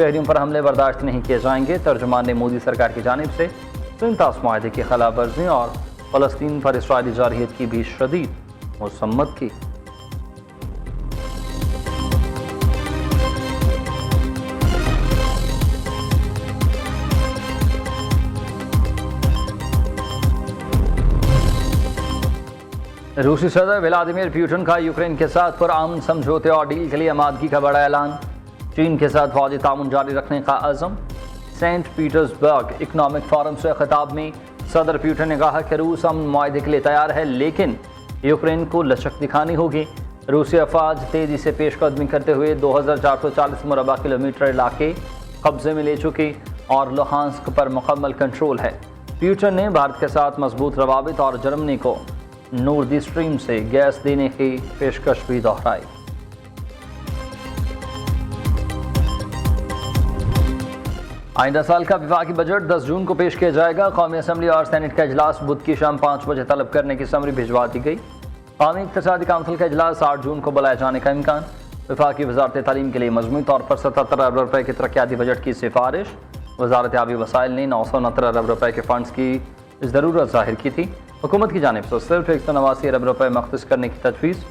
شہریوں پر حملے برداشت نہیں کیے جائیں گے۔ ترجمان نے مودی سرکار کی جانب سے سنتاس معاہدے کی خلاف ورزی اور فلسطین پر اسرائیلی جارحیت کی بھی شدید مذمت کی۔ روسی صدر ولادیمیر پوٹن کا یوکرین کے ساتھ پرامن سمجھوتے اور ڈیل کے لیے آمادگی کا بڑا اعلان۔ چین کے ساتھ فوجی تعاون جاری رکھنے کا عزم۔ سینٹ پیٹرزبرگ اکنامک فورم سے خطاب میں صدر پوٹن نے کہا کہ روس امن معاہدے کے لیے تیار ہے، لیکن یوکرین کو لچک دکھانی ہوگی۔ روسی افواج تیزی سے پیش قدمی کرتے ہوئے 2440 مربع کلومیٹر علاقے قبضے میں لے چکی اور لوہانسک پر مکمل کنٹرول ہے۔ پوٹن نے بھارت کے ساتھ مضبوط روابط اور جرمنی کو نورد اسٹریم سے گیس دینے کی پیشکش بھی دہرائی۔ آئندہ سال کا وفاقی بجٹ 10 جون کو پیش کیا جائے گا۔ قومی اسمبلی اور سینٹ کا اجلاس بدھ کی شام 5 بجے طلب کرنے کی سمری بھجوا دی گئی۔ قومی اقتصادی کونسل کا اجلاس 8 جون کو بلائے جانے کا امکان۔ وفاقی وزارت تعلیم کے لیے مجموعی طور پر 77 ارب روپے کے ترقیاتی بجٹ کی سفارش۔ وزارت آبی وسائل نے 969 ارب روپے کے فنڈز کی ضرورت ظاہر کی تھی۔ حکومت کی جانب سے صرف 189 ارب روپے مختص کرنے کی تجویز۔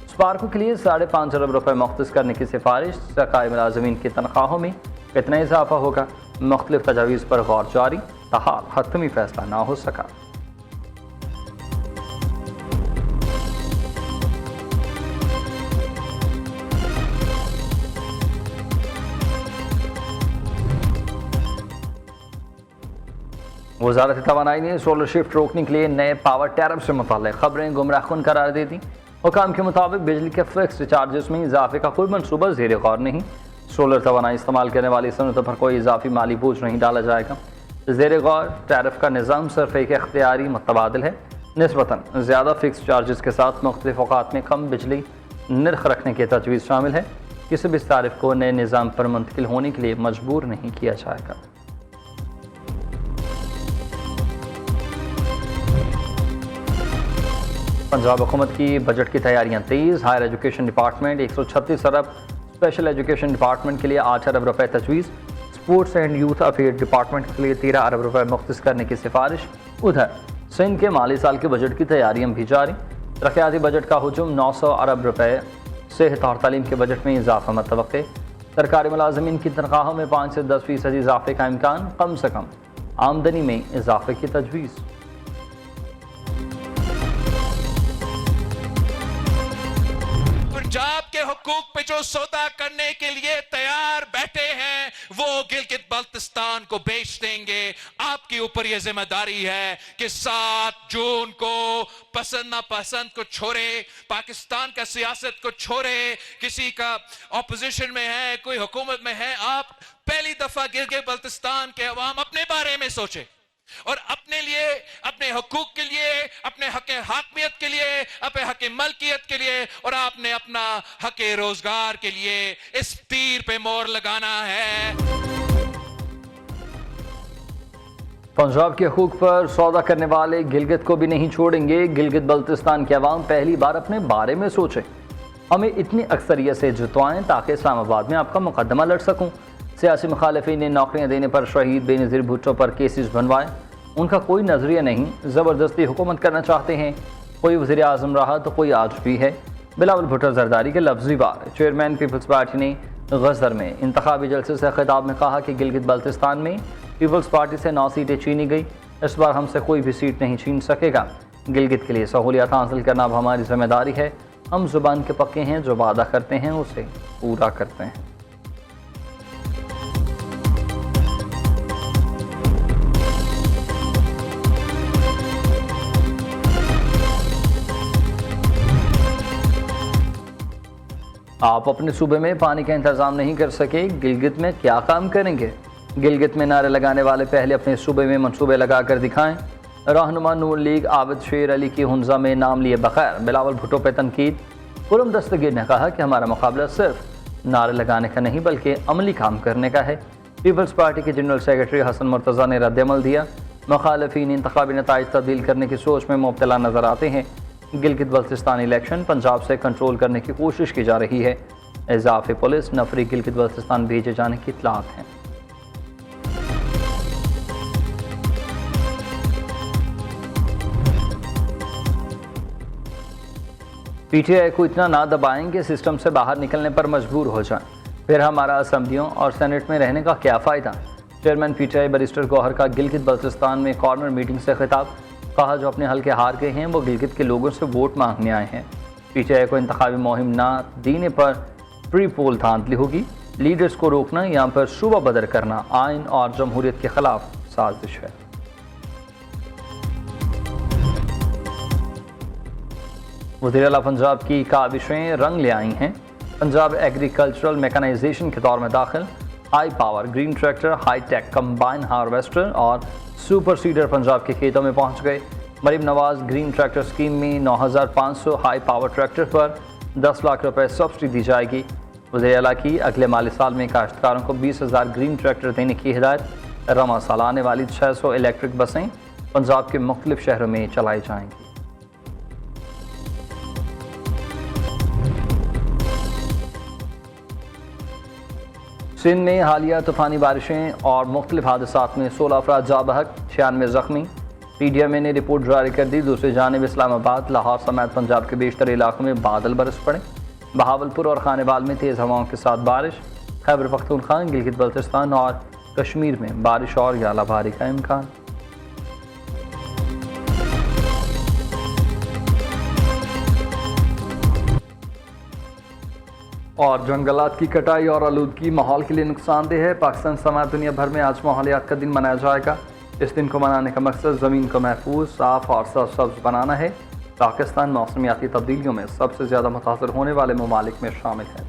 اسپارکو کے لیے 5.5 ارب روپے مختص کرنے کی سفارش۔ سرکاری ملازمین کی تنخواہوں میں کتنا اضافہ ہوگا؟ مختلف تجاویز پر غور جاری، تاحال حتمی فیصلہ نہ ہو سکا۔ وزارت توانائی نے سولر شفٹ روکنے کے لیے نئے پاور ٹیرف سے متعلق خبریں گمراہ کن قرار دے دی۔ حکام کے مطابق بجلی کے فکسڈ چارجز میں اضافے کا کوئی منصوبہ زیر غور نہیں۔ سولر توانائی استعمال کرنے والی صنعتوں پر کوئی اضافی مالی بوجھ نہیں ڈالا جائے گا۔ زیر غور ٹیرف کا نظام صرف ایک اختیاری متبادل ہے۔ نسبتاً زیادہ فکسڈ چارجز کے ساتھ مختلف اوقات میں کم بجلی نرخ رکھنے کی تجویز شامل ہے۔ کسی بھی صارف کو نئے نظام پر منتقل ہونے کے لیے مجبور نہیں کیا جائے گا۔ پنجاب حکومت کی بجٹ کی تیاریاں تیز۔ ہائر ایجوکیشن ڈپارٹمنٹ 136 ارب، اسپیشل ایجوکیشن ڈپارٹمنٹ کے لیے 8 ارب روپے تجویز، sports and youth affair department کے لیے 13 ارب روپے مختص کرنے کی سفارش۔ ادھر سندھ کے مالی سال کے بجٹ کی تیاریاں بھی جاری۔ ترقیاتی بجٹ کا ہجوم 900 ارب روپے۔ صحت اور تعلیم کے بجٹ میں اضافہ متوقع۔ سرکاری ملازمین کی تنخواہوں میں 5 سے 10% اضافے کا امکان۔ کم سے کم آمدنی میں اضافے کی تجویز۔ پنجاب کے حقوق پہ جو سودا کرنے کے لیے تیار بیٹھے ہیں وہ گلگت بلتستان کو بیچ دیں گے۔ آپ کے اوپر یہ ذمہ داری ہے کہ 7 جون کو پسند نہ پسند کو چھوڑے، پاکستان کا سیاست کو چھوڑے، کسی کا اپوزیشن میں ہے، کوئی حکومت میں ہے، آپ پہلی دفعہ گلگت بلتستان کے عوام اپنے بارے میں سوچیں اور اپنے لیے، اپنے حقوق کے لیے، اپنے حق حاکمیت کے لیے، اپنے حق ملکیت کے لیے اور آپ نے اپنا حق روزگار کے لیے اس تیر پہ مور لگانا ہے۔ پنجاب کے حقوق پر سودا کرنے والے گلگت کو بھی نہیں چھوڑیں گے۔ گلگت بلتستان کے عوام پہلی بار اپنے بارے میں سوچیں، ہمیں اتنی اکثریت سے جتوائیں تاکہ اسلام آباد میں آپ کا مقدمہ لڑ سکوں۔ سیاسی مخالفین نے نوکریاں دینے پر شہید بے نظیر بھٹو پر کیسز بنوائے، ان کا کوئی نظریہ نہیں، زبردستی حکومت کرنا چاہتے ہیں۔ کوئی وزیر اعظم رہا تو کوئی آج بھی ہے۔ بلاول بھٹو زرداری کے لفظی وار۔ چیئرمین پیپلز پارٹی نے غزر میں انتخابی جلسے سے خطاب میں کہا کہ گلگت بلتستان میں پیپلز پارٹی سے 9 سیٹیں چھینی گئی، اس بار ہم سے کوئی بھی سیٹ نہیں چھین سکے گا۔ گلگت کے لیے سہولیات حاصل کرنا اب ہماری ذمہ داری ہے۔ ہم زبان کے پکے ہیں، جو وعدہ کرتے ہیں اسے پورا کرتے ہیں۔ آپ اپنے صوبے میں پانی کا انتظام نہیں کر سکے، گلگت میں کیا کام کریں گے؟ گلگت میں نعرے لگانے والے پہلے اپنے صوبے میں منصوبے لگا کر دکھائیں۔ رہنما نور لیگ عابد شیر علی کی ہنزہ میں نام لیے بغیر بلاول بھٹو پہ تنقید۔ پرم دستگیر نے کہا کہ ہمارا مقابلہ صرف نعرے لگانے کا نہیں بلکہ عملی کام کرنے کا ہے۔ پیپلز پارٹی کے جنرل سیکرٹری حسن مرتضیٰ نے رد عمل دیا۔ مخالفین انتخابی نتائج تبدیل کرنے کی سوچ میں مبتلا نظر آتے ہیں۔ گلگت بلتستان الیکشن پنجاب سے کنٹرول کرنے کی کوشش کی جا رہی ہے۔ اضافی پولیس نفری گلگت بلتستان بھیجے جانے کی اطلاعات ہیں۔ پی ٹی آئی کو اتنا نہ دبائیں کہ سسٹم سے باہر نکلنے پر مجبور ہو جائیں، پھر ہمارا اسمبلیوں اور سینٹ میں رہنے کا کیا فائدہ؟ Chairman P T I barrister Gohar کا گلگت بلتستان میں کارنر میٹنگ سے خطاب، کہا جو اپنے حلقے ہار گئے ہیں وہ گلگت کے لوگوں سے ووٹ مانگنے آئے ہیں۔ پی ٹی آئی کو انتخابی مہم نہ دینے پر پری پول دھاندلی ہوگی، لیڈرز کو روکنا یا پھر صوبہ بدر کرنا آئین اور جمہوریت کے خلاف سازش ہے۔ وزیر اعلیٰ پنجاب کی کاوشیں رنگ لے آئی ہیں۔ پنجاب ایگریکلچرل میکانائزیشن کے دور میں داخل، high power green tractor, high tech combine harvester اور سپر سیڈر پنجاب کے کھیتوں میں پہنچ گئے۔ Maryam Nawaz green tractor scheme میں 9,500 ہائی پاور ٹریکٹر پر 10 لاکھ روپے سبسڈی دی جائے گی۔ وزیر اعلیٰ کی اگلے مالی سال میں کاشتکاروں کو 20,000 گرین ٹریکٹر دینے کی ہدایت۔ رواں سال آنے والی 600 الیکٹرک بسیں پنجاب کے مختلف شہروں میں چلائی جائیں گی۔ سندھ میں حالیہ طوفانی بارشیں اور مختلف حادثات میں 16 افراد جاں بحق، 96 زخمی۔ پی ڈی ایم اے نے رپورٹ جاری کر دی۔ دوسری جانب اسلام آباد، لاہور سمیت پنجاب کے بیشتر علاقوں میں بادل برس پڑے۔ بہاولپور اور خانے وال میں تیز ہواؤں کے ساتھ بارش۔ خیبر پختونخوا، گلگت بلتستان اور کشمیر میں بارش اور ژالہ باری کا امکان۔ اور جنگلات کی کٹائی اور آلودگی ماحول کے لیے نقصان دہ ہے۔ پاکستان سمیت دنیا بھر میں آج ماحولیات کا دن منایا جائے گا۔ اس دن کو منانے کا مقصد زمین کو محفوظ، صاف اور سرسبز بنانا ہے۔ پاکستان موسمیاتی تبدیلیوں میں سب سے زیادہ متاثر ہونے والے ممالک میں شامل ہے۔